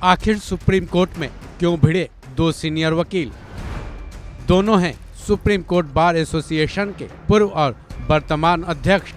आखिर supreme court में क्यों भिड़े दो सीनियर वकील? दोनों हैं सुप्रीम कोर्ट बार एसोसिएशन के पूर्व और वर्तमान अध्यक्ष।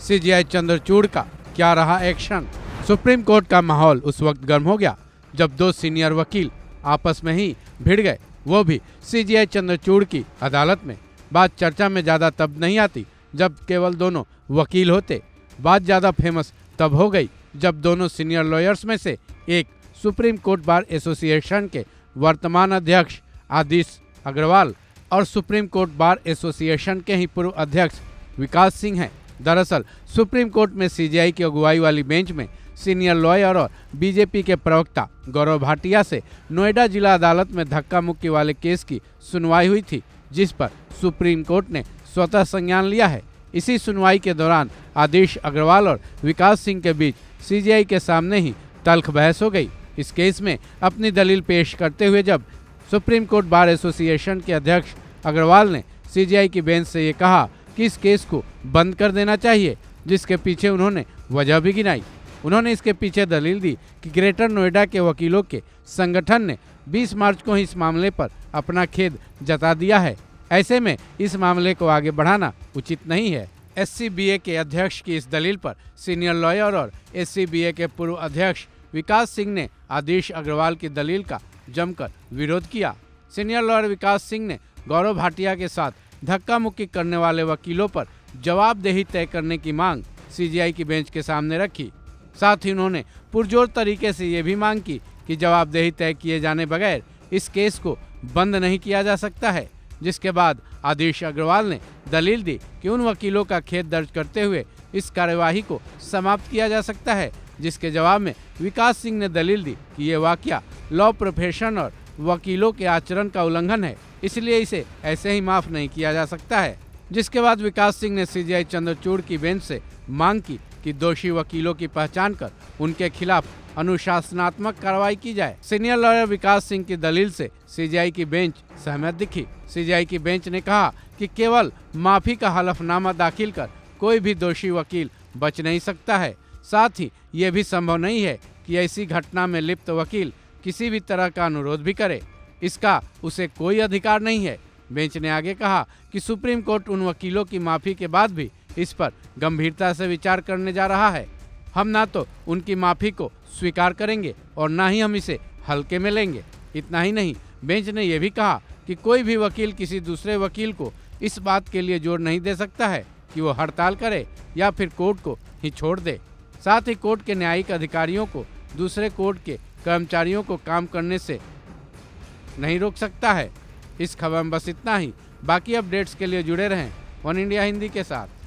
सीजेआई चंद्रचूड़ का क्या रहा एक्शन? सुप्रीम कोर्ट का माहौल उस वक्त गर्म हो गया जब दो सीनियर वकील आपस में ही भिड़ गए, वो भी सीजेआई चंद्रचूड़ की अदालत में। बात चर्चा में ज़्यादा तब नहीं आती जब केवल दोनों वकील होते। बात ज़्यादा फेमस तब हो गई जब दोनों सीनियर लॉयर्स में से एक सुप्रीम कोर्ट बार एसोसिएशन के वर्तमान अध्यक्ष आदिश अग्रवाल और सुप्रीम कोर्ट बार एसोसिएशन के ही पूर्व अध्यक्ष विकास सिंह हैं। दरअसल सुप्रीम कोर्ट में सीजेआई की अगुवाई वाली बेंच में सीनियर लॉयर और बीजेपी के प्रवक्ता गौरव भाटिया से नोएडा जिला अदालत में धक्का मुक्की वाले केस की सुनवाई हुई थी, जिस पर सुप्रीम कोर्ट ने स्वतः संज्ञान लिया है। इसी सुनवाई के दौरान आदिश अग्रवाल और विकास सिंह के बीच सीजेआई के सामने ही तल्ख बहस हो गई। इस केस में अपनी दलील पेश करते हुए जब सुप्रीम कोर्ट बार एसोसिएशन के अध्यक्ष अग्रवाल ने सीजेआई की बेंच से ये कहा कि इस केस को बंद कर देना चाहिए, जिसके पीछे उन्होंने वजह भी गिनाई। उन्होंने इसके पीछे दलील दी कि ग्रेटर नोएडा के वकीलों के संगठन ने 20 मार्च को ही इस मामले पर अपना खेद जता दिया है। ऐसे में इस मामले को आगे बढ़ाना उचित नहीं है। एससीबीए के अध्यक्ष की इस दलील पर सीनियर लॉयर और एससीबीए के पूर्व अध्यक्ष विकास सिंह ने आदिश अग्रवाल की दलील का जमकर विरोध किया। सीनियर लॉयर विकास सिंह ने गौरव भाटिया के साथ धक्का मुक्की करने वाले वकीलों पर जवाबदेही तय करने की मांग सीजेआई की बेंच के सामने रखी। साथ ही उन्होंने पुरजोर तरीके से ये भी मांग की कि जवाबदेही तय किए जाने बगैर इस केस को बंद नहीं किया जा सकता है। जिसके बाद आदिश अग्रवाल ने दलील दी कि उन वकीलों का खेद दर्ज करते हुए इस कार्यवाही को समाप्त किया जा सकता है, जिसके जवाब में विकास सिंह ने दलील दी कि ये वाकया लॉ प्रोफेशन और वकीलों के आचरण का उल्लंघन है, इसलिए इसे ऐसे ही माफ नहीं किया जा सकता है। जिसके बाद विकास सिंह ने सीजेआई चंद्रचूड़ की बेंच से मांग की कि दोषी वकीलों की पहचान कर उनके खिलाफ अनुशासनात्मक कार्रवाई की जाए। सीनियर लॉयर विकास सिंह की दलील से सीजेआई की बेंच सहमत दिखी। सीजेआई की बेंच ने कहा कि केवल माफी का हलफनामा दाखिल कर कोई भी दोषी वकील बच नहीं सकता है। साथ ही ये भी संभव नहीं है कि ऐसी घटना में लिप्त वकील किसी भी तरह का अनुरोध भी करे, इसका उसे कोई अधिकार नहीं है। बेंच ने आगे कहा कि सुप्रीम कोर्ट उन वकीलों की माफी के बाद भी इस पर गंभीरता से विचार करने जा रहा है। हम ना तो उनकी माफी को स्वीकार करेंगे और ना ही हम इसे हल्के में लेंगे। इतना ही नहीं, बेंच ने यह भी कहा कि कोई भी वकील किसी दूसरे वकील को इस बात के लिए जोर नहीं दे सकता है कि वो हड़ताल करे या फिर कोर्ट को ही छोड़ दे। साथ ही कोर्ट के न्यायिक अधिकारियों को दूसरे कोर्ट के कर्मचारियों को काम करने से नहीं रोक सकता है। इस खबर में बस इतना ही। बाकी अपडेट्स के लिए जुड़े रहें वन इंडिया हिंदी के साथ।